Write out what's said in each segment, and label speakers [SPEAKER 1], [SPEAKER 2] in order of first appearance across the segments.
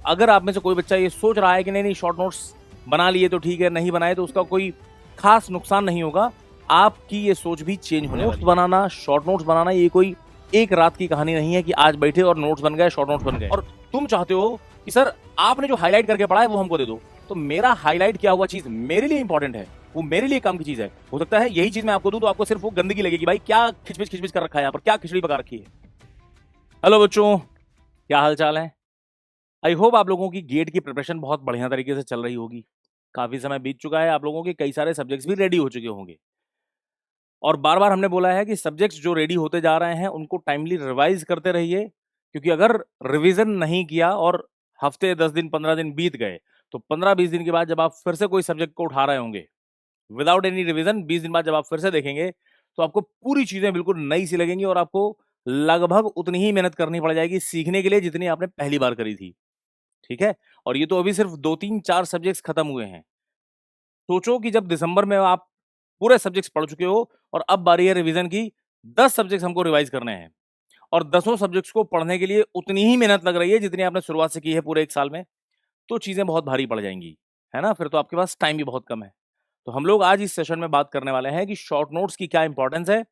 [SPEAKER 1] अगर आप में से कोई बच्चा ये सोच रहा है कि नहीं शॉर्ट नोट्स बना लिए तो ठीक है, नहीं बनाए तो उसका कोई खास नुकसान नहीं होगा, आपकी ये सोच भी चेंज होने वाली है। नोट्स बनाना, शॉर्ट नोट्स बनाना ये कोई एक रात की कहानी नहीं है कि आज बैठे और नोट्स बन गए, शॉर्ट नोट्स बन गए। और तुम चाहते हो कि सर आपने जो हाईलाइट करके पढ़ा है वो हमको दे दो, तो मेरा हाईलाइट किया हुआ चीज मेरे लिए इंपॉर्टेंट है, वो मेरे लिए काम की चीज है। हो सकता है यही चीज मैं आपको दूं तो आपको सिर्फ वो गंदगी लगेगी, भाई क्या खिचपिच कर रखा है यहाँ पर, क्या खिचड़ी पका रखी है। हेलो बच्चों, क्या हाल चाल है? आई होप आप लोगों की गेट की प्रिपरेशन बहुत बढ़िया तरीके से चल रही होगी। काफी समय बीत चुका है, आप लोगों के कई सारे सब्जेक्ट्स भी रेडी हो चुके होंगे। और बार बार हमने बोला है कि सब्जेक्ट्स जो रेडी होते जा रहे हैं उनको टाइमली रिवाइज करते रहिए, क्योंकि अगर रिवीजन नहीं किया और हफ्ते 10 दिन 15 दिन बीत गए तो 15-20 दिन के बाद जब आप फिर से कोई सब्जेक्ट को उठा रहे होंगे विदाउट एनी रिवीजन, 20 दिन बाद जब आप फिर से देखेंगे तो आपको पूरी चीजें बिल्कुल नई सी लगेंगी और आपको लगभग उतनी ही मेहनत करनी पड़ जाएगी सीखने के लिए जितनी आपने पहली बार करी थी। ठीक है? और ये तो अभी सिर्फ 2-3-4 सब्जेक्ट्स खत्म हुए हैं। सोचो कि जब दिसंबर में आप पूरे सब्जेक्ट्स पढ़ चुके हो और अब बारी है रिवीजन की, 10 सब्जेक्ट्स हमको रिवाइज करने हैं और 10 सब्जेक्ट्स को पढ़ने के लिए उतनी ही मेहनत लग रही है जितनी आपने शुरुआत से की है पूरे 1 साल में, तो चीजें बहुत भारी पड़ जाएंगी, है ना? फिर तो आपके पास टाइम भी बहुत कम है। तो हम लोग आज इस सेशन में बात करने वाले हैं कि शॉर्ट नोट्स की क्या इंपॉर्टेंस है।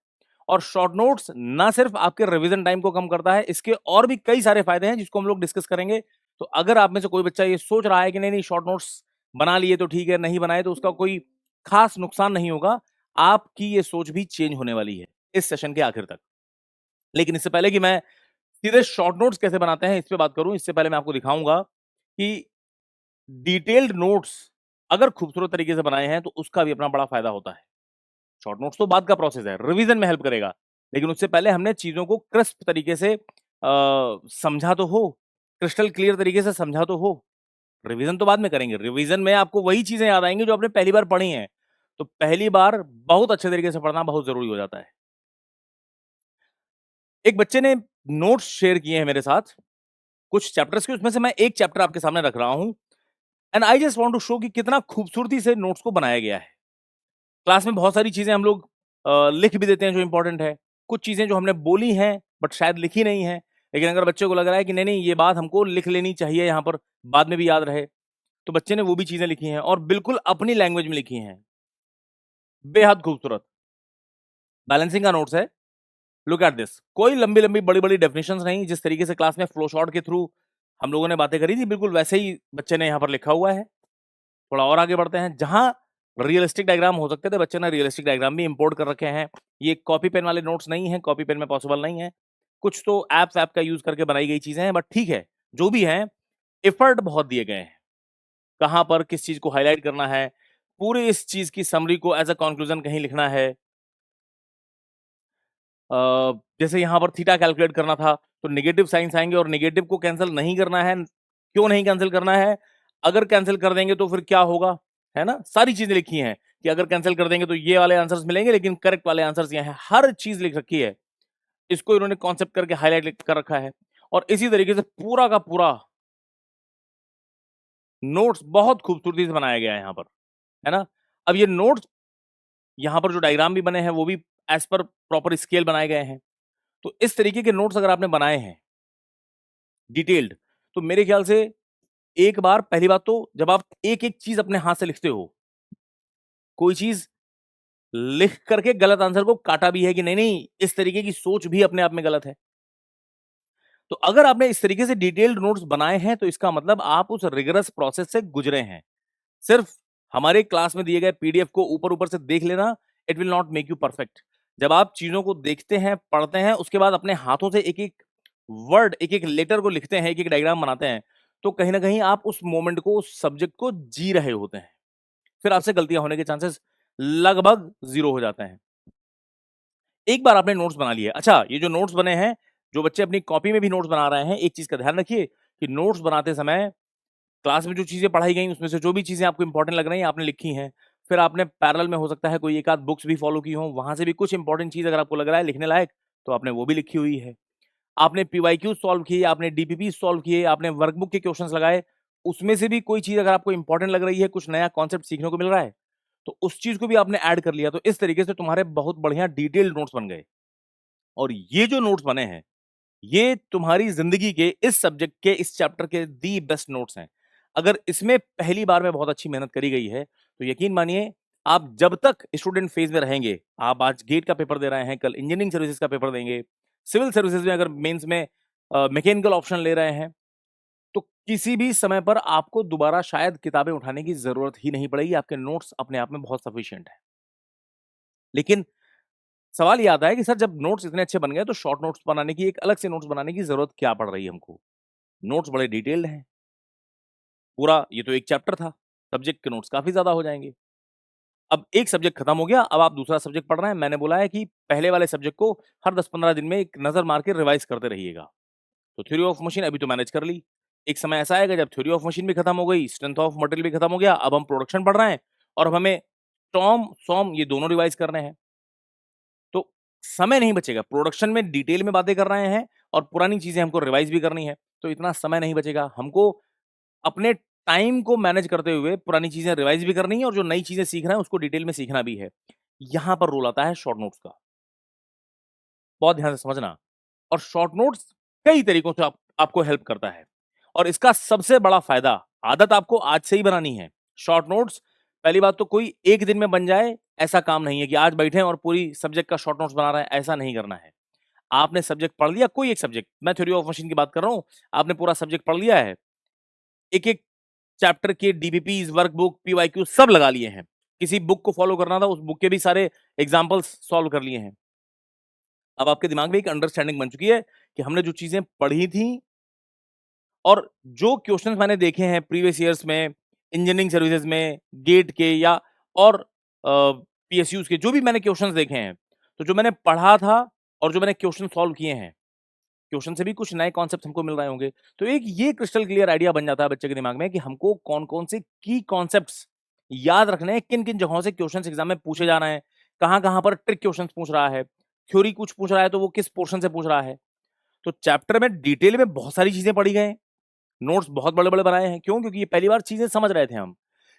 [SPEAKER 1] और शॉर्ट नोट्स ना सिर्फ आपके रिवीजन टाइम को कम करता है, इसके और भी कई सारे फायदे हैं जिसको हम लोग डिस्कस करेंगे। तो अगर आप में से कोई बच्चा ये सोच रहा है कि नहीं शॉर्ट नोट्स बना लिए तो ठीक है, नहीं बनाए तो उसका कोई खास नुकसान नहीं होगा, आपकी ये सोच भी चेंज होने वाली है इस सेशन के आखिर तक। लेकिन इससे पहले कि मैं सीधे शॉर्ट नोट्स कैसे बनाते हैं इस पे बात करूं, इससे पहले मैं आपको दिखाऊंगा कि डिटेल्ड नोट्स अगर खूबसूरत तरीके से बनाए हैं तो उसका भी अपना बड़ा फायदा होता है। शॉर्ट नोट्स तो बाद का प्रोसेस है, रिवीजन में हेल्प करेगा, लेकिन उससे पहले हमने चीजों को क्रिस्प तरीके से समझा तो हो, क्रिस्टल क्लियर तरीके से समझा तो हो। रिवीजन तो बाद में करेंगे, रिवीजन में आपको वही चीजें याद आएंगी जो आपने पहली बार पढ़ी हैं। तो पहली बार बहुत अच्छे तरीके से पढ़ना बहुत जरूरी हो जाता है। एक बच्चे ने नोट्स शेयर किए हैं मेरे साथ कुछ चैप्टर्स के, उसमें से मैं एक चैप्टर आपके सामने रख रहा हूं and I just want to show कि कितना खूबसूरती से नोट्स को बनाया गया है। क्लास में बहुत सारी चीजें हम लोग लिख भी देते हैं जो इंपॉर्टेंट है, कुछ चीजें जो हमने बोली हैं बट शायद लिखी नहीं है, लेकिन अगर बच्चे को लग रहा है कि नहीं नहीं ये बात हमको लिख लेनी चाहिए यहाँ पर बाद में भी याद रहे, तो बच्चे ने वो भी चीजें लिखी हैं और बिल्कुल अपनी लैंग्वेज में लिखी हैं। बेहद खूबसूरत बैलेंसिंग का नोट्स है। लुक एट दिस, कोई लंबी लंबी बड़ी बड़ी डेफिनेशंस नहीं, जिस तरीके से क्लास में फ्लो चार्ट के थ्रू हम लोगों ने बातें करी थी बिल्कुल वैसे ही बच्चे ने यहाँ पर लिखा हुआ है। थोड़ा और आगे बढ़ते हैं, जहां रियलिस्टिक डायग्राम हो सकते थे बच्चे ने रियलिस्टिक डायग्राम भी इंपोर्ट कर रखे हैं। ये कॉपी पेन वाले नोट्स नहीं है, कॉपी पेन में पॉसिबल नहीं है, कुछ तो एप्स ऐप का यूज करके बनाई गई चीजें हैं, बट ठीक है जो भी है, एफर्ट बहुत दिए गए हैं। कहां पर किस चीज को हाईलाइट करना है, पूरी इस चीज की समरी को एज अ कंक्लूजन कहीं लिखना है। जैसे यहाँ पर थीटा कैलकुलेट करना था तो नेगेटिव साइंस आएंगे और नेगेटिव को कैंसिल नहीं करना है, क्यों नहीं कैंसिल करना है, अगर कैंसिल कर देंगे तो फिर क्या होगा, है ना? सारी चीजें लिखी हैं कि अगर कैंसिल कर देंगे तो ये वाले आंसर्स मिलेंगे लेकिन करेक्ट वाले आंसर्स ये हैं, हर चीज लिख रखी है। इसको इन्होंने कॉन्सेप्ट करके हाईलाइट कर रखा है और इसी तरीके से पूरा का पूरा नोट्स बहुत खूबसूरती से बनाया गया है यहाँ पर, है ना? अब ये नोट्स यहाँ पर जो डायग्राम भी बने हैं वो भी एज पर प्रॉपर स्केल बनाए गए हैं। तो इस तरीके के नोट्स अगर आपने बनाए हैं डिटेल्ड, तो मेरे ख्याल से एक बार पहली बात तो जब आप एक एक चीज अपने हाथ से लिखते हो, कोई चीज लिख करके गलत आंसर को काटा भी है कि नहीं नहीं इस तरीके की सोच भी अपने आप में गलत है। तो अगर आपने इस तरीके से डिटेल्ड नोट्स बनाए हैं तो इसका मतलब आप उस रिगरस प्रोसेस से गुजरे हैं। सिर्फ हमारे क्लास में दिए गए पीडीएफ को ऊपर ऊपर से देख लेना it will not make you perfect. जब आप चीजों को देखते हैं, पढ़ते हैं, उसके बाद अपने हाथों से एक एक वर्ड, एक एक लेटर को लिखते हैं, एक एक डायग्राम बनाते हैं, तो कहीं ना कहीं आप उस मोमेंट को, उस सब्जेक्ट को जी रहे होते हैं। फिर आपसे गलतियां होने के चांसेस लगभग 0 हो जाते हैं। एक बार आपने नोट्स बना लिए, अच्छा ये जो नोट्स बने हैं, जो बच्चे अपनी कॉपी में भी नोट्स बना रहे हैं, एक चीज का ध्यान रखिए कि नोट्स बनाते समय क्लास में जो चीजें पढ़ाई गई उसमें से जो भी चीजें आपको इंपॉर्टेंट लग रही हैं आपने लिखी हैं, फिर आपने पैरेलल में हो सकता है कोई एक आध बुक्स भी फॉलो की हो, वहां से भी कुछ इंपॉर्टेंट चीज अगर आपको लग रहा है लिखने लायक तो आपने वो भी लिखी हुई है। आपने पीवाईक्यू सॉल्व किए, आपने डीपीपी सॉल्व किए, आपने वर्कबुक के क्वेश्चंस लगाए, उसमें से भी कोई चीज अगर आपको इंपॉर्टेंट लग रही है, कुछ नया कॉन्सेप्ट सीखने को मिल रहा है, तो उस चीज को भी आपने ऐड कर लिया। तो इस तरीके से तुम्हारे बहुत बढ़िया डिटेल्ड नोट्स बन गए। और ये जो नोट्स बने हैं ये तुम्हारी जिंदगी के इस सब्जेक्ट के इस चैप्टर के दी बेस्ट नोट्स हैं। अगर इसमें पहली बार में बहुत अच्छी मेहनत करी गई है तो यकीन मानिए आप जब तक स्टूडेंट फेज में रहेंगे, आप आज गेट का पेपर दे रहे हैं, कल इंजीनियरिंग सर्विसेज का पेपर देंगे, सिविल सर्विसेज में अगर मेंस में मैकेनिकल ऑप्शन ले रहे हैं, तो किसी भी समय पर आपको दोबारा शायद किताबें उठाने की जरूरत ही नहीं पड़ेगी। आपके नोट्स अपने आप में बहुत सफिशिएंट है। लेकिन सवाल ये आता है कि सर जब नोट्स इतने अच्छे बन गए तो शॉर्ट नोट्स बनाने की, एक अलग से नोट्स बनाने की जरूरत क्या पड़ रही है हमको? नोट्स बड़े डिटेल्ड हैं। पूरा ये तो एक चैप्टर था, सब्जेक्ट के नोट्स काफी ज्यादा हो जाएंगे। अब एक सब्जेक्ट खत्म हो गया, अब आप दूसरा सब्जेक्ट पढ़ रहे हैं। मैंने बोला है कि पहले वाले सब्जेक्ट को हर 10-15 दिन में एक नजर मार के रिवाइज करते रहिएगा। तो थ्योरी ऑफ मशीन अभी तो मैनेज कर ली। एक समय ऐसा आएगा जब थ्योरी ऑफ मशीन भी खत्म हो गई, स्ट्रेंथ ऑफ मटेरियल भी खत्म हो गया, अब हम प्रोडक्शन पढ़ रहे हैं और अब हमें टॉम सॉम ये दोनों रिवाइज करने हैं। तो समय नहीं बचेगा। प्रोडक्शन में डिटेल में बातें कर रहे हैं और पुरानी चीजें हमको रिवाइज भी करनी है, तो इतना समय नहीं बचेगा। हमको अपने टाइम को मैनेज करते हुए पुरानी चीजें रिवाइज भी करनी है और जो नई चीजें सीख रहे हैं उसको डिटेल में सीखना भी है। यहां पर रोल आता है शॉर्ट नोट्स का। बहुत ध्यान से समझना। और शॉर्ट नोट्स कई तरीकों से आपको हेल्प करता है और इसका सबसे बड़ा फायदा, आदत आपको आज से ही बनानी है। शॉर्ट नोट्स पहली बात तो कोई एक दिन में बन जाए ऐसा काम नहीं है कि आज बैठे और पूरी सब्जेक्ट का शॉर्ट नोट्स बना रहे हैं, ऐसा नहीं करना है। आपने सब्जेक्ट पढ़ लिया, कोई एक सब्जेक्ट, मैं थ्योरी ऑफ मशीन की बात कर रहा हूं, आपने पूरा सब्जेक्ट पढ़ लिया है, एक एक चैप्टर के डीबीपीज, वर्कबुक, पीवाईक्यू सब लगा लिए हैं। किसी बुक को फॉलो करना था, उस बुक के भी सारे एग्जाम्पल्स सॉल्व कर लिए हैं। अब आपके दिमाग में एक अंडरस्टैंडिंग बन चुकी है कि हमने जो चीजें पढ़ी थी और जो क्वेश्चंस मैंने देखे हैं प्रीवियस ईयर्स में, इंजीनियरिंग सर्विसेज में, गेट के या और पीएसयूज के, जो भी मैंने क्वेश्चंस देखे हैं, तो जो मैंने पढ़ा था और जो मैंने क्वेश्चन सॉल्व किए हैं, क्वेश्चन से भी कुछ नए कॉन्सेप्ट हमको मिल रहे होंगे। तो एक ये क्रिस्टल क्लियर आइडिया बन जाता है बच्चे के दिमाग में कि हमको कौन कौन से की कॉन्सेप्ट्स याद रखने हैं, किन किन जगहों से क्वेश्चन एग्जाम में पूछे जा रहे हैं, कहां कहां पर ट्रिक क्वेश्चन पूछ रहा है, थ्योरी कुछ पूछ रहा है तो वो किस पोर्शन से पूछ रहा है। तो चैप्टर में डिटेल में बहुत सारी चीजें पढ़ी गए, नोट्स बहुत बड़े बड़े बनाए हैं। क्यों? क्योंकि ये पहली बार चीजें समझ रहे थे हम।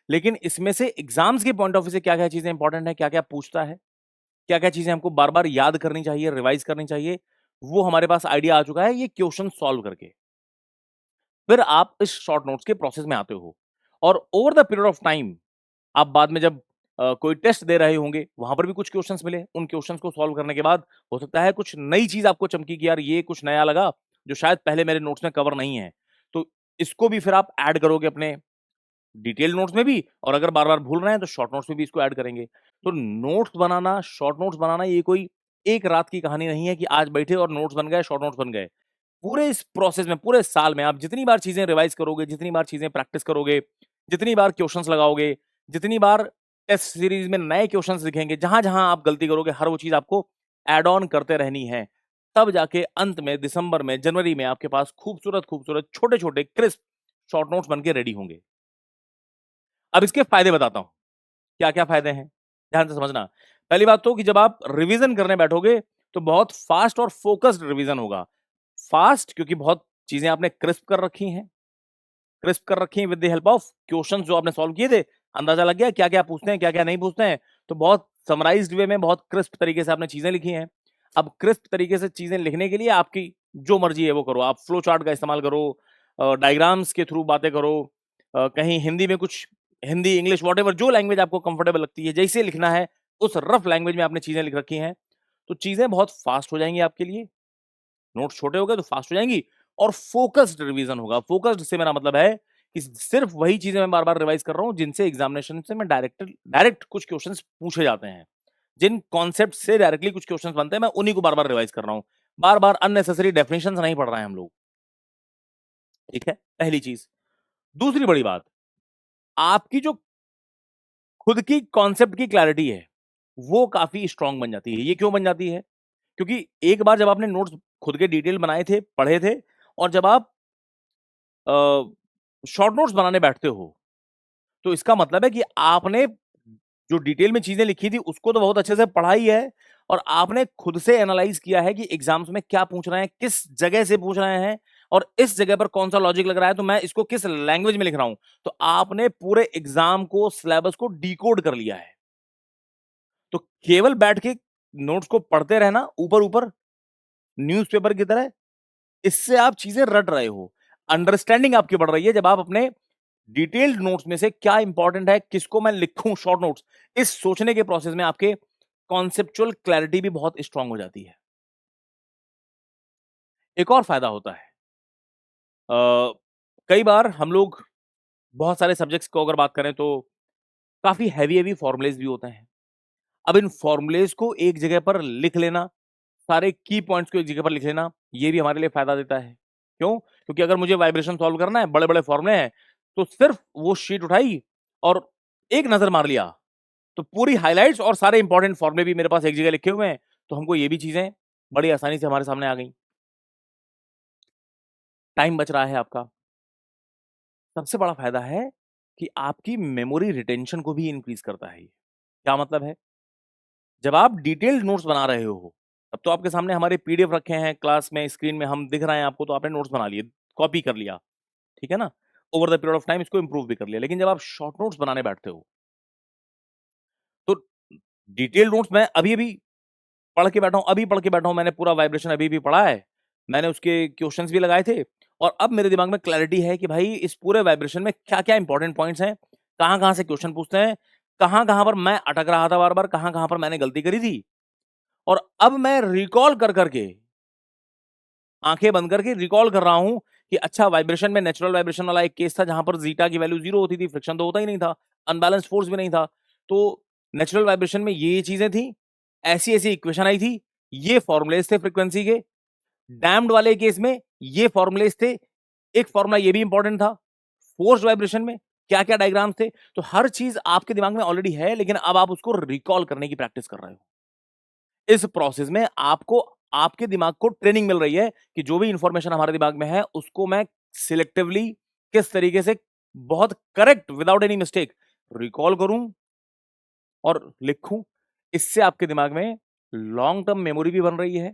[SPEAKER 1] लेकिन इसमें से एग्जाम्स के पॉइंट ऑफ व्यू से क्या क्या चीजें इंपॉर्टेंट है, क्या क्या पूछता है, क्या क्या चीजें हमको बार बार याद करनी चाहिए, रिवाइज करनी चाहिए, वो हमारे पास आइडिया आ चुका है ये क्वेश्चन सॉल्व करके। फिर आप इस शॉर्ट नोट्स के प्रोसेस में आते हो और over the period of time आप बाद में जब कोई टेस्ट दे रहे होंगे, वहां पर भी कुछ क्वेश्चंस मिले, उन क्वेश्चंस को सॉल्व करने के बाद हो सकता है कुछ नई चीज आपको चमकी कि यार ये कुछ नया लगा जो शायद पहले मेरे नोट्स में कवर नहीं है, तो इसको भी फिर आप ऐड करोगे अपने डिटेल नोट्स में भी, और अगर बार बार भूल रहे हैं तो शॉर्ट नोट्स में भी इसको ऐड करेंगे। तो नोट्स बनाना, शॉर्ट नोट्स बनाना, ये कोई एक रात की कहानी नहीं है कि आज बैठे और नोट्स बन गए, शॉर्ट नोट्स बन गए। पूरे इस प्रोसेस में, पूरे साल में आप जितनी बार चीजें रिवाइज करोगे, जितनी बार चीजें प्रैक्टिस करोगे, जितनी बार क्वेश्चंस लगाओगे, जितनी बार टेस्ट सीरीज में नए क्वेश्चंस दिखेंगे, जहां जहां आप गलती करोगे हर वो चीज आपको एड ऑन करते रहनी है। तब जाके अंत में दिसंबर में, जनवरी में आपके पास खूबसूरत खूबसूरत छोटे छोटे क्रिस्प शॉर्ट नोट्स बन के रेडी होंगे। अब इसके फायदे बताता हूं, क्या क्या फायदे हैं, ध्यान से समझना। पहली बात तो कि जब आप रिवीजन करने बैठोगे तो बहुत फास्ट और फोकस्ड रिवीजन होगा। फास्ट क्योंकि बहुत चीजें आपने क्रिस्प कर रखी हैं, क्रिस्प कर रखी हैं with the help of questions जो आपने सॉल्व किए थे। अंदाजा लग गया क्या क्या पूछते हैं, क्या क्या नहीं पूछते हैं। तो बहुत समराइज्ड वे में, बहुत क्रिस्प तरीके से आपने चीजें लिखी हैं। अब क्रिस्प तरीके से चीजें लिखने के लिए आपकी जो मर्जी है वो करो, आप फ्लो चार्ट का इस्तेमाल करो, डायग्राम्स के थ्रू बातें करो, कहीं हिंदी में कुछ, हिंदी इंग्लिश वॉट जो लैंग्वेज आपको कंफर्टेबल लगती है, जैसे लिखना है उस रफ लैंग्वेज में आपने चीजें लिख रखी हैं, तो चीजें बहुत फास्ट हो जाएंगी आपके लिए। नोट्स छोटे हो गए तो फास्ट हो जाएंगी और फोकस्ड रिवीजन होगा। फोकस्ड से मेरा मतलब है कि सिर्फ वही चीजें मैं बार बार रिवाइज कर रहा हूं जिनसे एग्जामिनेशन से मैं डायरेक्ट कुछ क्वेश्चंस पूछे जाते हैं, जिन कॉन्सेप्ट से डायरेक्टली कुछ क्वेश्चंस बनते हैं, मैं उन्हीं को बार बार रिवाइज कर रहा हूं। बार बार अननेसेसरी डेफिनेशन नहीं पढ़ रहे हैं हम लोग। ठीक है, पहली चीज। दूसरी बड़ी बात, आपकी जो खुद की कॉन्सेप्ट की क्लैरिटी है वो काफी स्ट्रांग बन जाती है। ये क्यों बन जाती है? क्योंकि एक बार जब आपने नोट्स खुद के डिटेल बनाए थे, पढ़े थे, और जब आप शॉर्ट नोट्स बनाने बैठते हो तो इसका मतलब है कि आपने जो डिटेल में चीजें लिखी थी उसको तो बहुत अच्छे से पढ़ा ही है, और आपने खुद से एनालाइज किया है कि एग्जाम्स में क्या पूछ रहे हैं, किस जगह से पूछ रहे हैं, और इस जगह पर कौन सा लॉजिक लग रहा है, तो मैं इसको किस लैंग्वेज में लिख रहा हूं। तो आपने पूरे एग्जाम को, सिलेबस को डिकोड कर लिया है। तो केवल बैठ के नोट्स को पढ़ते रहना ऊपर ऊपर न्यूज़पेपर की तरह, इससे आप चीजें रट रहे हो, अंडरस्टैंडिंग आपकी बढ़ रही है जब आप अपने डिटेल्ड नोट्स में से क्या इंपॉर्टेंट है, किसको मैं लिखूं शॉर्ट नोट्स, इस सोचने के प्रोसेस में आपके कॉन्सेप्चुअल क्लैरिटी भी बहुत स्ट्रांग हो जाती है। एक और फायदा होता है, कई बार हम लोग बहुत सारे सब्जेक्ट्स को अगर बात करें तो काफी हैवी हैवी फॉर्मुलेज भी होते हैं। अब इन फॉर्मुलेज को एक जगह पर लिख लेना, सारे की पॉइंट्स को एक जगह पर लिख लेना, ये भी हमारे लिए फायदा देता है। क्यों? क्योंकि अगर मुझे वाइब्रेशन सॉल्व करना है, बड़े बड़े फॉर्मुले हैं, तो सिर्फ वो शीट उठाई और एक नजर मार लिया, तो पूरी हाइलाइट्स और सारे इंपॉर्टेंट फॉर्मुले भी मेरे पास एक जगह लिखे हुए हैं, तो हमको ये भी चीजें बड़ी आसानी से हमारे सामने आ गई। टाइम बच रहा है आपका। सबसे बड़ा फायदा है कि आपकी मेमोरी रिटेंशन को भी इंक्रीज करता है। क्या मतलब है? जब आप डिटेल्ड नोट्स बना रहे हो, तब तो आपके सामने हमारे पीडीएफ रखे हैं क्लास में, स्क्रीन में हम दिख रहे हैं आपको, तो आपने नोट्स बना लिए, कॉपी कर लिया, ठीक है ना? Over the period of time इसको इंप्रूव भी कर लिया। लेकिन जब आप शॉर्ट नोट्स बनाने बैठते हो, तो डिटेल्ड नोट्स मैं अभी-अभी पढ़ के बैठा हूँ, अभी पढ़ के बैठा हूँ, मैंने पूरा वाइब्रेशन अभी-अभी पढ़ा है, मैंने उसके क्वेश्चंस भी लगाए थे, और अब मेरे दिमाग में क्लैरिटी है कि भाई इस पूरे वाइब्रेशन में क्या-क्या इंपॉर्टेंट पॉइंट्स हैं, कहाँ-कहाँ से क्वेश्चन पूछते हैं, कहाँ-कहाँ पर मैं अटक रहा था बार-बार, कहाँ-कहाँ पर मैंने गलती करी थी। और अब मैं रिकॉल कर के, आंखें बंद करके रिकॉल कर रहा हूं कि अच्छा, वाइब्रेशन में नेचुरल वाइब्रेशन वाला एक केस था जहां पर जीटा की वैल्यू 0 होती थी, फ्रिक्शन तो होता ही नहीं था, अनबैलेंस फोर्स भी नहीं था। तो नेचुरल वाइब्रेशन में ये चीजें थी, ऐसी ऐसी इक्वेशन आई थी, ये फॉर्मुलेज थे फ्रीक्वेंसी के। डैम्ड वाले केस में ये फॉर्मुलेज थे, एक फॉर्मूला ये भी इंपॉर्टेंट था। फोर्स वाइब्रेशन में क्या क्या डायग्राम थे, तो हर चीज आपके दिमाग में ऑलरेडी है, लेकिन अब आप उसको रिकॉल करने की प्रैक्टिस कर रहे हो। इस प्रोसेस में आपको, आपके दिमाग को ट्रेनिंग मिल रही है कि जो भी इंफॉर्मेशन हमारे दिमाग में है उसको मैं सिलेक्टिवली किस तरीके से बहुत correct without any mistake recall करूं और लिखूं। इससे आपके दिमाग में लॉन्ग टर्म मेमोरी भी बन रही है,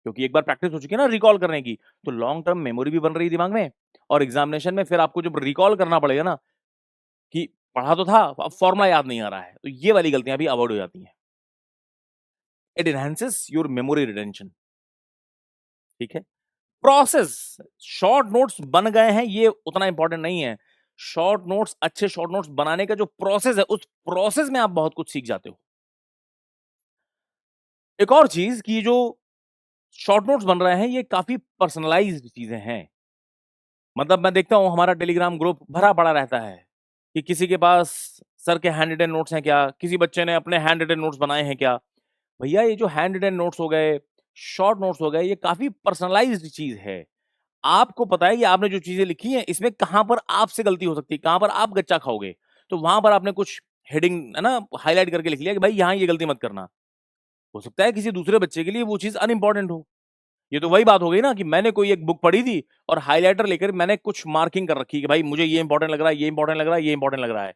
[SPEAKER 1] क्योंकि एक बार प्रैक्टिस हो चुकी है ना रिकॉल करने की, तो लॉन्ग टर्म मेमोरी भी बन रही है दिमाग में। और एग्जामिनेशन में फिर आपको जब रिकॉल करना पड़ेगा ना कि पढ़ा तो था, अब फॉर्मुला याद नहीं आ रहा है, तो ये वाली गलतियां भी अवॉइड हो जाती हैं। It enhances your memory retention. ठीक है? प्रोसेस, शॉर्ट नोट्स बन गए हैं ये उतना इंपॉर्टेंट नहीं है। शॉर्ट नोट्स, अच्छे शॉर्ट नोट्स बनाने का जो प्रोसेस है, उस प्रोसेस में आप बहुत कुछ सीख जाते हो। एक और चीज कि जो शॉर्ट नोट्स बन रहे हैं ये काफी पर्सनलाइज्ड चीजें हैं। मतलब मैं देखता हूं हमारा टेलीग्राम ग्रुप भरा पड़ा रहता है कि किसी के पास सर के हैंड रिटन नोट्स हैं क्या, किसी बच्चे ने अपने हैंड रिटन नोट्स बनाए हैं क्या। भैया ये जो हैंड रिटन नोट्स हो गए, शॉर्ट नोट्स हो गए, ये काफी पर्सनलाइज्ड चीज है। आपको पता है कि आपने जो चीजें लिखी हैं इसमें कहां पर आपसे गलती हो सकती है, कहां पर आप गच्चा खाओगे, तो वहां पर आपने कुछ हेडिंग है ना हाईलाइट करके लिख लिया कि भाई यहां ये गलती मत करना। हो सकता है किसी दूसरे बच्चे के लिए वो चीज अनइंपॉर्टेंट हो। ये तो वही बात हो गई ना कि मैंने कोई एक बुक पढ़ी थी और हाईलाइटर लेकर मैंने कुछ मार्किंग कर रखी कि भाई मुझे ये इंपॉर्टेंट लग रहा है, ये इंपॉर्टेंट लग रहा है, ये इंपॉर्टेंट लग रहा है।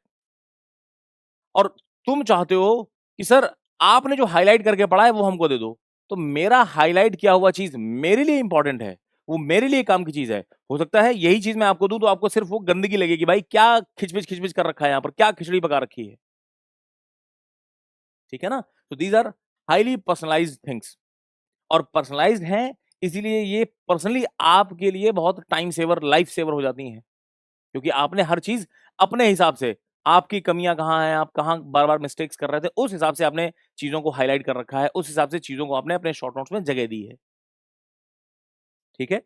[SPEAKER 1] और तुम चाहते हो कि सर आपने जो हाईलाइट करके पढ़ा है वो हमको दे दो, तो मेरा हाईलाइट किया हुआ चीज मेरे लिए इंपॉर्टेंट है, वो मेरे लिए काम की चीज है। हो सकता है यही चीज मैं आपको दूं तो आपको सिर्फ वो गंदगी लगेगी, भाई क्या खिचबिच कर रखा है यहाँ पर, क्या खिचड़ी पका रखी है। ठीक है ना? तो these are highly personalised things, और पर्सनलाइज्ड हैं, इसीलिए ये पर्सनली आपके लिए बहुत टाइम सेवर, लाइफ सेवर हो जाती हैं, क्योंकि आपने हर चीज अपने हिसाब से, आपकी कमियां कहाँ हैं, आप कहाँ बार बार मिस्टेक्स कर रहे थे, उस हिसाब से आपने चीजों को हाईलाइट कर रखा है, उस हिसाब से चीजों को आपने अपने शॉर्ट नोट्स में जगह दी है। ठीक है?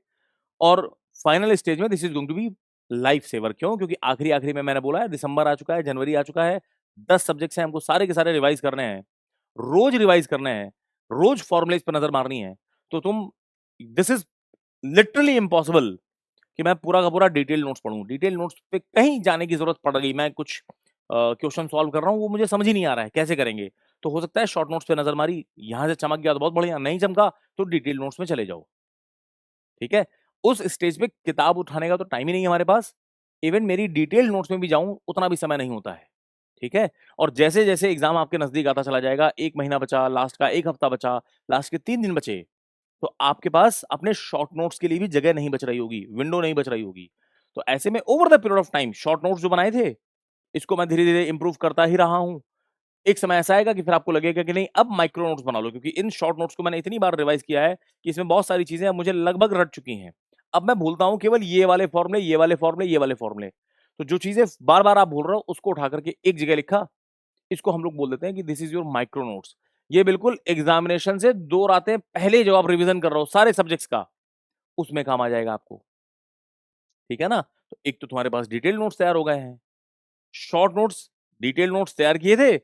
[SPEAKER 1] और फाइनल स्टेज में this is going to be life saver. क्यों? क्योंकि आखिरी आखिरी में मैंने बोला है, दिसंबर आ चुका है, जनवरी आ चुका है, 10 सब्जेक्ट्स हैं, हमको सारे के सारे रिवाइज करने हैं, रोज रिवाइज करने हैं, रोज फॉर्मुलेज पर नजर मारनी है। तो तुम, दिस इज लिटरली इम्पॉसिबल कि मैं पूरा का पूरा डिटेल नोट्स पढूं। डिटेल नोट्स पे कहीं जाने की जरूरत पड़ गई, मैं कुछ क्वेश्चन सॉल्व कर रहा हूँ, वो मुझे समझ ही नहीं आ रहा है कैसे करेंगे, तो हो सकता है शॉर्ट नोट्स पे नजर मारी, यहां से चमक गया तो बहुत बढ़िया, नहीं चमका तो डिटेल नोट्स में चले जाओ। ठीक है? उस स्टेज पे किताब उठाने का तो टाइम ही नहीं है हमारे पास, इवन मेरी डिटेल नोट्स में भी जाऊं उतना भी समय नहीं होता है। ठीक है? और जैसे जैसे एग्जाम आपके नजदीक आता चला जाएगा, 1 महीना बचा, लास्ट का 1 हफ्ता बचा, लास्ट के 3 दिन बचे, तो आपके पास अपने शॉर्ट नोट्स के लिए भी जगह नहीं बच रही होगी, विंडो नहीं बच रही होगी। तो ऐसे में over the period of time short notes जो बनाए थे, इसको मैं धीरे धीरे इंप्रूव करता ही रहा हूं। एक समय ऐसा आएगा कि फिर आपको लगेगा कि नहीं अब माइक्रो नोट्स बना लो, क्योंकि इन शॉर्ट नोट्स को मैंने इतनी बार रिवाइज किया है कि इसमें बहुत सारी चीजें अब मुझे लगभग रट चुकी हैं। अब मैं भूलता हूं केवल ये वाले फॉर्मूले, ये वाले फॉर्मूले, ये वाले फॉर्मूले। तो जो चीजें बार बार आप भूल रहे हो उसको उठा करके एक जगह लिखा, इसको हम लोग बोल देते हैं कि this is your micro notes. ये बिल्कुल एग्जामिनेशन से 2 रातें पहले जो आप रिवीजन कर रहे हो सारे सब्जेक्ट्स का, उसमें काम आ जाएगा आपको। ठीक है ना? तो एक तो तुम्हारे पास डिटेल नोट्स तैयार हो गए हैं। शॉर्ट नोट्स, डिटेल नोट्स तैयार किए थे।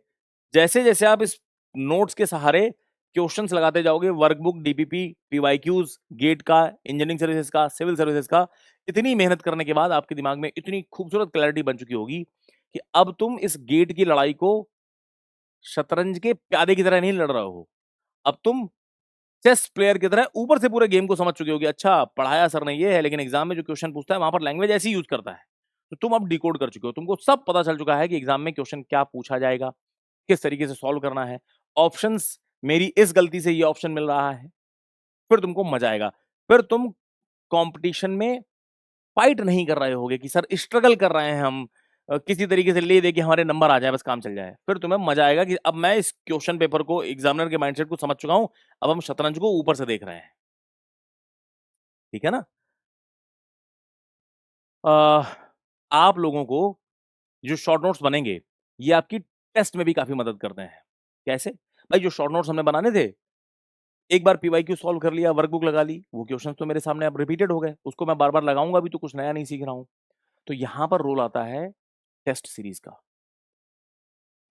[SPEAKER 1] जैसे जैसे आप इस नोट्स के सहारे क्वेश्चंस लगाते जाओगे, वर्कबुक, डीपीपी, पीवाईक्यूज, गेट का, इंजीनियरिंग सर्विसेज का, सिविल सर्विसेज का, इतनी मेहनत करने के बाद आपके दिमाग में इतनी खूबसूरत क्लैरिटी बन चुकी होगी कि अब तुम इस गेट की लड़ाई को शतरंज के प्यादे की तरह नहीं लड़ रहे हो। अब तुम चेस प्लेयर की तरह ऊपर से पूरे गेम को समझ चुके हो कि अच्छा पढ़ाया सर ने ये है, लेकिन एग्जाम में जो क्वेश्चन पूछता है वहां पर लैंग्वेज ऐसी यूज करता है। तो तुम अब डिकोड कर चुके हो, तुमको सब पता चल चुका है कि एग्जाम में क्वेश्चन क्या पूछा जाएगा, किस तरीके से सॉल्व करना है। ऑप्शंस, मेरी इस गलती से ये ऑप्शन मिल रहा है, फिर तुमको मजा आएगा। फिर तुम कंपटीशन में फाइट नहीं कर रहे होगे कि सर स्ट्रगल कर रहे हैं हम, किसी तरीके से ले दे के हमारे नंबर आ जाए बस काम चल जाए। फिर तुम्हें मजा आएगा कि अब मैं इस क्वेश्चन पेपर को, एग्जामिनर के माइंडसेट को समझ चुका हूं, अब हम शतरंज को ऊपर से देख रहे हैं। ठीक है ना? अह, आप लोगों को जो शॉर्ट नोट्स बनेंगे ये आपकी टेस्ट में भी काफी मदद करते हैं। कैसे? भाई जो शॉर्ट नोट्स हमने बनाने थे, एक बार पीवाईक्यू सॉल्व कर लिया, वर्कबुक लगा ली, वो क्वेश्चन तो मेरे सामने अब रिपीटेड हो गए, उसको मैं बार बार लगाऊंगा भी तो कुछ नया नहीं सीख रहा हूं। तो यहां पर रोल आता है टेस्ट सीरीज का।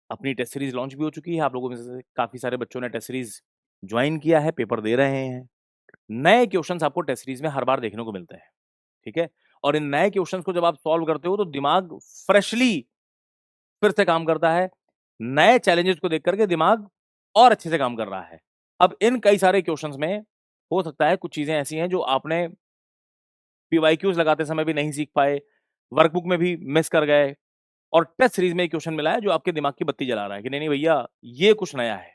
[SPEAKER 1] अपनी टेस्ट सीरीज लॉन्च भी हो चुकी है, आप लोगों में से काफी सारे बच्चों ने टेस्ट सीरीज ज्वाइन किया है, पेपर दे रहे हैं। नए क्वेश्चंस आपको टेस्ट सीरीज में हर बार देखने को मिलते हैं। ठीक है? और इन नए क्वेश्चंस को जब आप सॉल्व करते हो तो दिमाग फ्रेशली फिर से काम करता है। नए चैलेंजेस को देख करके दिमाग और अच्छे से काम कर रहा है। अब इन कई सारे क्वेश्चंस में हो सकता है कुछ चीजें ऐसी हैं जो आपने पीवाईक्यूज लगाते समय भी नहीं सीख पाए, वर्कबुक में भी मिस कर गए, और टेस्ट सीरीज में एक क्वेश्चन मिला है जो आपके दिमाग की बत्ती जला रहा है कि नहीं नहीं भैया ये कुछ नया है।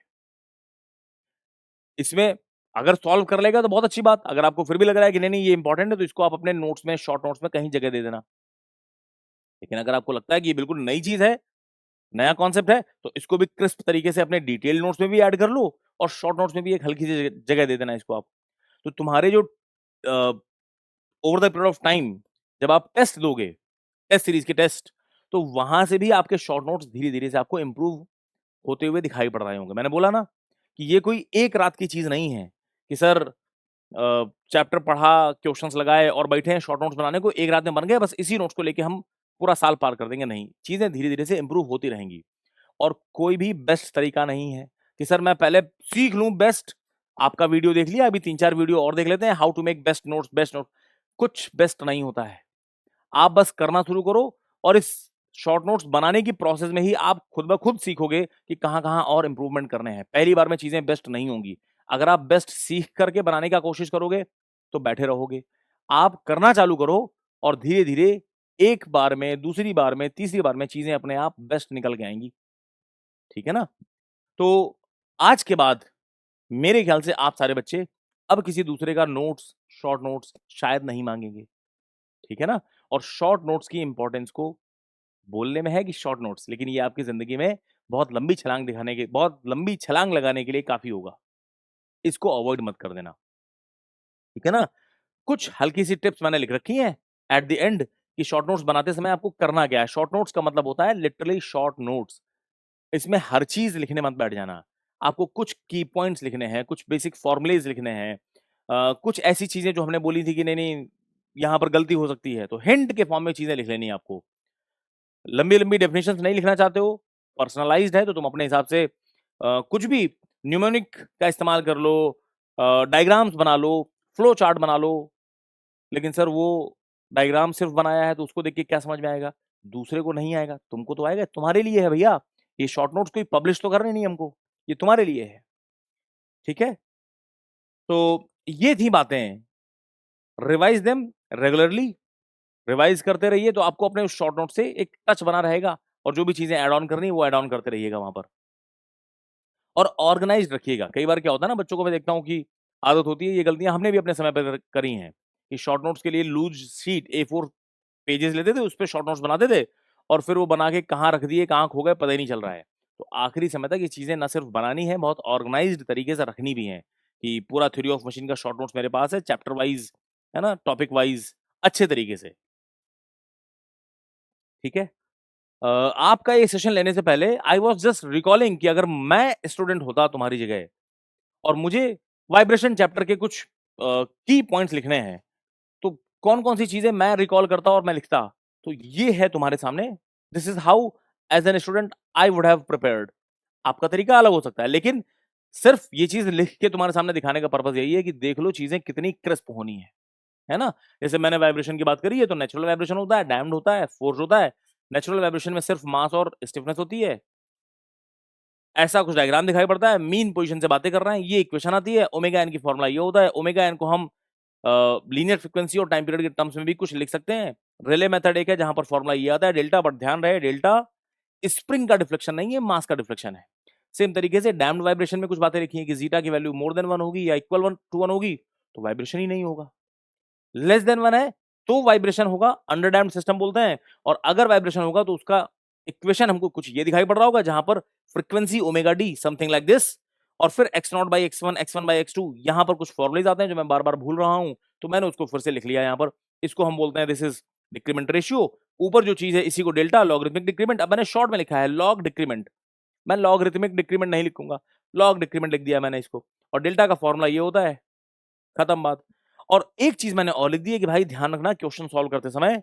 [SPEAKER 1] इसमें अगर सॉल्व कर लेगा तो बहुत अच्छी बात, अगर आपको फिर भी लग रहा है कि नहीं नहीं ये इंपॉर्टेंट है तो इसको आप अपने नोट्स में, शॉर्ट नोट्स में कहीं जगह दे देना। लेकिन अगर आपको लगता है कि ये बिल्कुल नई चीज है, नया कॉन्सेप्ट है, तो इसको भी क्रिस्प तरीके से अपने डिटेल नोट्स में भी ऐड कर लो और शॉर्ट नोट्स में भी एक हल्की सी जगह दे देना इसको आप। तो तुम्हारे जो over the period of time जब आप टेस्ट दोगे, टेस्ट सीरीज के टेस्ट, तो वहां से भी आपके शॉर्ट नोट्स धीरे धीरे से आपको इंप्रूव होते हुए दिखाई पड़ रहे होंगे। मैंने बोला ना कि ये कोई एक रात की चीज नहीं है कि सर चैप्टर पढ़ा, क्वेश्चंस लगाए और बैठे हैं शॉर्ट नोट्स बनाने को, एक रात में बन गए, बस इसी नोट्स को लेके हम पूरा साल पार कर देंगे। नहीं, चीजें धीरे धीरे से इंप्रूव होती रहेंगी। और कोई भी बेस्ट तरीका नहीं है कि सर मैं पहले सीख लूं बेस्ट। आपका वीडियो देख लिया, अभी 3-4 वीडियो और देख लेते हैं, how to make best notes, best note. कुछ बेस्ट नहीं होता है। आप बस करना शुरू करो और इस शॉर्ट नोट्स बनाने की प्रोसेस में ही आप खुद ब खुद सीखोगे कि कहां-कहां और इंप्रूवमेंट करने हैं। पहली बार में चीजें बेस्ट नहीं होंगी। अगर आप बेस्ट सीख करके बनाने का कोशिश करोगे तो बैठे रहोगे। आप करना चालू करो और धीरे-धीरे एक बार में, दूसरी बार में, तीसरी बार में चीजें अपने आप बेस्ट निकल के आएंगी। ठीक है ना? तो आज के बाद मेरे ख्याल से आप सारे बच्चे अब किसी दूसरे का नोट्स, शॉर्ट नोट्स शायद नहीं मांगेंगे। ठीक है ना? और शॉर्ट नोट्स की इंपॉर्टेंस को बोलने में है कि शॉर्ट नोट्स, लेकिन ये आपकी जिंदगी में बहुत लंबी छलांग लगाने के लिए काफी होगा। इसको अवॉइड मत कर देना। ठीक है ना? कुछ हल्की सी टिप्स मैंने लिख रखी हैं एट द एंड कि शॉर्ट नोट्स बनाते समय आपको करना क्या है। शॉर्ट नोट्स का मतलब होता है लिटरली शॉर्ट नोट्स। इसमें हर चीज लिखने मत बैठ जाना। आपको कुछ की पॉइंट्स लिखने हैं, कुछ बेसिक फॉर्मुलेज लिखने हैं, कुछ ऐसी चीजें जो हमने बोली थी कि नहीं नहीं यहाँ पर गलती हो सकती है, तो हिंट के फॉर्म में चीजें लिख लेनी है आपको। लंबी लंबी डेफिनेशंस नहीं लिखना चाहते हो, पर्सनलाइज्ड है, तो तुम अपने हिसाब से कुछ भी न्यूमेरिक का इस्तेमाल कर लो, डायग्राम्स बना लो, फ्लो चार्ट बना लो। लेकिन सर वो डायग्राम सिर्फ बनाया है तो उसको देख के क्या समझ में आएगा? दूसरे को नहीं आएगा, तुमको तो आएगा। तुम्हारे लिए है भैया। ये शॉर्ट नोट्स कोई पब्लिश तो करने नहीं हमको, ये तुम्हारे लिए है। ठीक है? तो ये थी बातें। रिवाइज देम रेगुलरली, रिवाइज करते रहिए तो आपको अपने उस शॉर्ट नोट से एक टच बना रहेगा, और जो भी चीजें ऐड ऑन करनी है वो ऐड ऑन करते रहिएगा वहां पर। और ऑर्गेनाइज्ड रखिएगा। कई बार क्या होता है ना, बच्चों को मैं देखता हूँ कि आदत होती है, ये गलतियां हमने भी अपने समय पर करी हैं कि शॉर्ट नोट्स के लिए लूज शीट A4 पेजेस लेते थे, उस पर शॉर्ट नोट्स बनाते थे और फिर वो बना के कहाँ रख दिए, कहाँ खो गए, पता ही नहीं चल रहा है। तो आखिरी समय तक ये चीजें ना सिर्फ बनानी है, बहुत ऑर्गेनाइज्ड तरीके से रखनी भी है कि पूरा थ्योरी ऑफ मशीन का शॉर्ट नोट्स मेरे पास है, चैप्टर वाइज, है ना, टॉपिक वाइज, अच्छे तरीके से। ठीक है। आपका ये सेशन लेने से पहले आई वॉज जस्ट रिकॉलिंग कि अगर मैं स्टूडेंट होता तुम्हारी जगह और मुझे वाइब्रेशन चैप्टर के कुछ की पॉइंट्स लिखने हैं, तो कौन कौन सी चीजें मैं रिकॉल करता और मैं लिखता। तो ये है तुम्हारे सामने, this is how as an student I would have prepared. आपका तरीका अलग हो सकता है, लेकिन सिर्फ ये चीज लिख के तुम्हारे सामने दिखाने का पर्पज यही है कि देख लो चीजें कितनी क्रिस्प होनी है ना। जैसे मैंने वाइब्रेशन की बात करी है, तो नेचुरल वाइब्रेशन होता है, डैम्ड होता है, फोर्स होता है। नेचुरल वाइब्रेशन में सिर्फ मास और स्टिफनेस होती है, ऐसा कुछ डायग्राम दिखाई पड़ता है, मीन पोजीशन से बातें कर रहे हैं, ये इक्वेशन आती है, ओमेगा एन की फॉर्मूला ये होता है। ओमेगा एन को हम लीनियर फ्रीक्वेंसी और टाइम पीरियड के टर्म्स में भी कुछ लिख सकते हैं। रिले मेथड एक है जहां पर फॉर्मूला ये आता है डेल्टा, बट ध्यान रहे डेल्टा स्प्रिंग का डिफ्लेक्शन नहीं है, मास का डिफ्लेक्शन है। सेम तरीके से डैम्ड वाइब्रेशन में कुछ बातें लिखी हैं कि जीटा की वैल्यू मोर देन 1 होगी या इक्वल 1 टू 1 होगी, तो वाइब्रेशन ही नहीं होगा। लेस देन 1 है तो वाइब्रेशन होगा, अंडर डैम्ड सिस्टम बोलते हैं। और अगर वाइब्रेशन होगा तो उसका इक्वेशन हमको कुछ ये दिखाई पड़ रहा होगा जहां पर frequency omega D something like this, और फिर x naught by x one, x one by x two, यहां पर कुछ फॉर्मुलेज आते हैं जो मैं बार बार भूल रहा हूं, तो मैंने उसको फिर से लिख लिया यहां पर। इसको हम बोलते हैं दिस इज डिक्रीमेंट रेशियो। ऊपर जो चीज है इसी को डेल्टा, लॉगरिथमिक डिक्रीमेंट। अब मैंने शॉर्ट में लिखा है लॉग डिक्रीमेंट, मैं लॉगरिथमिक डिक्रीमेंट नहीं लिखूंगा, लॉग डिक्रीमेंट लिख दिया मैंने इसको। और डेल्टा का फॉर्मूला ये होता है, खत्म बात। और एक चीज मैंने और लिख दी है कि भाई ध्यान रखना क्वेश्चन सॉल्व करते समय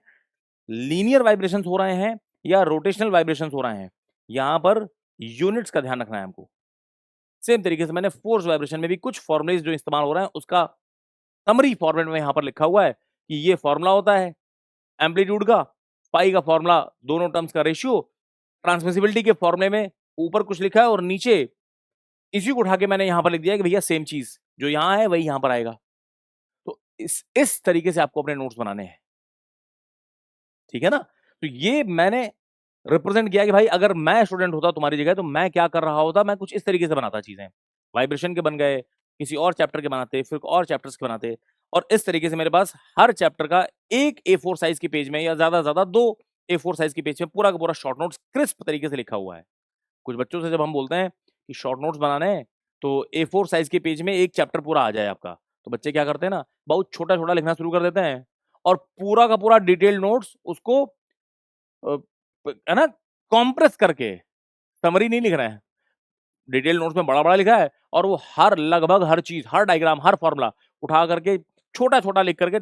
[SPEAKER 1] लीनियर वाइब्रेशंस हो रहे हैं या रोटेशनल वाइब्रेशंस हो रहे हैं, यहां पर यूनिट्स का ध्यान रखना है हमको। सेम तरीके से मैंने फोर्स वाइब्रेशन में भी कुछ फॉर्मुलेज जो इस्तेमाल हो रहे हैं उसका समरी फॉर्मेट में यहां पर लिखा हुआ है कि ये फॉर्मूला होता है एम्पलीट्यूड का, पाई का फॉर्मूला दोनों टर्म्स का रेशियो, ट्रांसमिसिबिलिटी के फॉर्मूले में ऊपर कुछ लिखा है और नीचे इसी को उठा के मैंने यहां पर लिख दिया है कि भैया सेम चीज जो यहां है वही यहां पर आएगा। तो इस तरीके से आपको अपने नोट्स बनाने हैं, ठीक है ना। तो ये मैंने रिप्रेजेंट किया कि भाई अगर मैं स्टूडेंट होता तुम्हारी जगह तो मैं क्या कर रहा होता, मैं कुछ इस तरीके से बनाता चीजें। वाइब्रेशन के बन गए, किसी और चैप्टर के बनाते, फिर और चैप्टर्स के बनाते, और इस तरीके से मेरे पास हर चैप्टर का एक A4 साइज के पेज में या ज्यादा से ज्यादा 2 A4 साइज के पेज में पूरा का पूरा शॉर्ट नोट्स क्रिस्प तरीके से लिखा हुआ है। कुछ बच्चों से जब हम बोलते हैं कि शॉर्ट नोट्स बनाने हैं तो A4 साइज के पेज में एक चैप्टर पूरा आ जाए आपका, तो बच्चे क्या करते हैं ना, बहुत छोटा छोटा लिखना शुरू कर देते हैं और पूरा का पूरा डिटेल नोट्स उसको है ना कॉम्प्रेस करके, समरी नहीं लिख रहे हैं, डिटेल नोट्स में बड़ा बड़ा लिखा है और वो हर लगभग हर चीज, हर डायग्राम, हर फॉर्मूला उठा करके छोटा छोटा लिख करके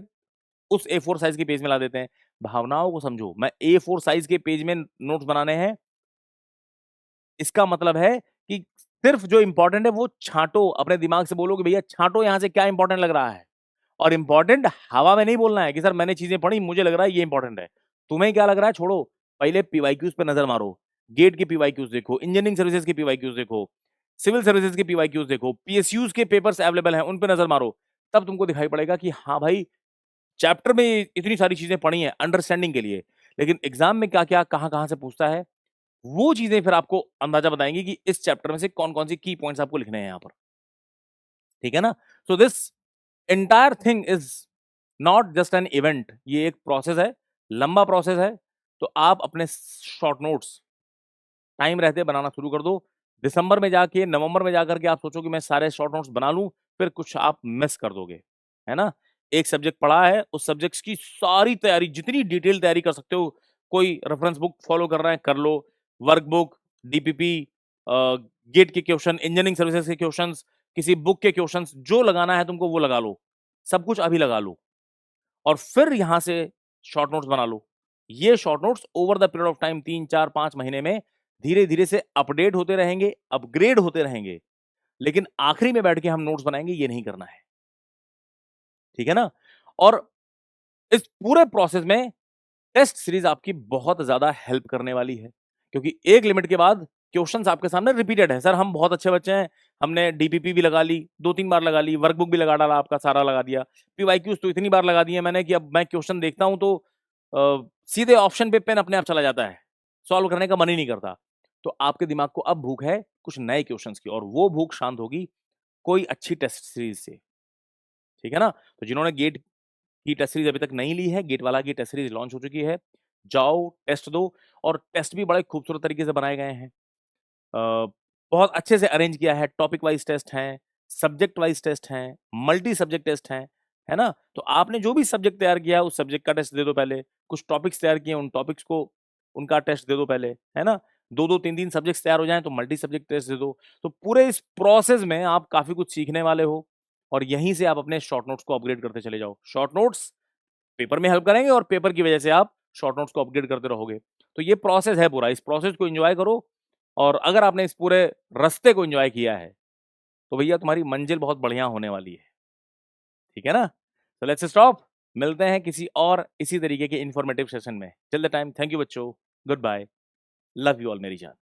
[SPEAKER 1] उस A4 साइज के पेज में ला देते हैं। भावनाओं को समझो, मैं A4 साइज के पेज में नोट्स बनाने हैं, इसका मतलब है कि सिर्फ जो इंपॉर्टेंट है वो छांटो, अपने दिमाग से बोलो कि भैया छांटो यहां से क्या इंपॉर्टेंट लग रहा है। और इंपॉर्टेंट हवा में नहीं बोलना है कि सर मैंने चीजें पढ़ी मुझे लग रहा है ये इंपॉर्टेंट है, तुम्हें क्या लग रहा है छोड़ो, पहले पीवाईक्यूज पे नजर मारो, गेट के पीवाईक्यूज देखो, इंजीनियरिंग सर्विसेज के पीवाईक्यूज देखो, सिविल सर्विसेज के पीवाईक्यूज देखो, पीएसयूज के पेपर्स अवेलेबल हैं उन पे नजर मारो, तब तुमको दिखाई पड़ेगा कि हाँ भाई चैप्टर में इतनी सारी चीजें पढ़ी हैं अंडरस्टैंडिंग के लिए, लेकिन एग्जाम में क्या क्या कहां कहां से पूछता है, वो चीजें फिर आपको अंदाजा बताएंगी कि इस चैप्टर में से कौन कौन सी की पॉइंट्स आपको लिखने हैं यहां पर, ठीक है ना। So this entire thing is not just an event, ये एक प्रोसेस है, लंबा प्रोसेस है। तो आप अपने शॉर्ट नोट्स टाइम रहते बनाना शुरू कर दो। दिसंबर में जाके, नवंबर में जाकर के आप सोचो कि मैं सारे शॉर्ट नोट्स बना लूं, फिर कुछ आप मिस कर दोगे, है ना। एक सब्जेक्ट पढ़ा है, उस सब्जेक्ट की सारी तैयारी, जितनी डिटेल तैयारी कर सकते हो, कोई रेफरेंस बुक फॉलो कर रहे हैं कर लो, वर्क बुक, डीपीपी, गेट के क्वेश्चन, इंजीनियरिंग सर्विसेज के क्वेश्चन, किसी बुक के क्वेश्चन, जो लगाना है तुमको वो लगा लो, सब कुछ अभी लगा लो और फिर यहां से शॉर्ट नोट्स बना लो। ये short notes over the period of time 3 4 5 महीने में धीरे धीरे से अपडेट होते रहेंगे, अपग्रेड होते रहेंगे, लेकिन आखिरी में बैठ के हम नोट्स बनाएंगे ये नहीं करना है, ठीक है ना। और इस पूरे प्रोसेस में टेस्ट सीरीज आपकी बहुत ज्यादा हेल्प करने वाली है, क्योंकि एक लिमिट के बाद क्वेश्चंस आपके सामने रिपीटेड है। सर हम बहुत अच्छे बच्चे हैं, हमने डीपीपी भी लगा ली, 2 3 बार लगा ली, वर्कबुक भी लगा डाला, आपका सारा लगा दिया, पीवाईक्यूज तो इतनी बार लगा दिए मैंने कि अब मैं क्वेश्चन देखता हूं तो सीधे ऑप्शन पे पेन अपने आप चला जाता है, सॉल्व करने का मन ही नहीं करता। तो आपके दिमाग को अब भूख है कुछ नए क्वेश्चंस की, और वो भूख शांत होगी कोई अच्छी टेस्ट सीरीज से, ठीक है ना। तो जिन्होंने गेट की टेस्ट सीरीज अभी तक नहीं ली है, गेट वाला की टेस्ट सीरीज लॉन्च हो चुकी है, जाओ टेस्ट दो, और टेस्ट भी बड़े खूबसूरत तरीके से बनाए गए हैं। बहुत अच्छे से अरेंज किया है। टॉपिक वाइज टेस्ट हैं, सब्जेक्ट वाइज टेस्ट हैं, मल्टी सब्जेक्ट टेस्ट हैं, है ना? तो आपने जो भी सब्जेक्ट तैयार किया उस सब्जेक्ट का टेस्ट दे दो पहले। कुछ टॉपिक्स तैयार किए उन टॉपिक्स को उनका टेस्ट दे दो पहले, है ना? 2-2 3-3 सब्जेक्ट्स तैयार हो जाएं तो मल्टी सब्जेक्ट टेस्ट दे दो। तो पूरे इस प्रोसेस में आप काफी कुछ सीखने वाले हो और यहीं से आप अपने शॉर्ट नोट्स को अपग्रेड करते चले जाओ। शॉर्ट नोट्स पेपर में हेल्प करेंगे और पेपर की वजह से आप शॉर्ट नोट्स को अपग्रेड करते रहोगे। तो ये प्रोसेस है पूरा, इस प्रोसेस को एंजॉय करो और अगर आपने इस पूरे रास्ते को एंजॉय किया है तो भैया तुम्हारी मंजिल बहुत बढ़िया होने वाली है। ठीक है ना? तो लेट्स स्टॉप, मिलते हैं किसी और इसी तरीके के इंफॉर्मेटिव सेशन में। Till the time, thank you बच्चों, good bye, love you all मेरी जान।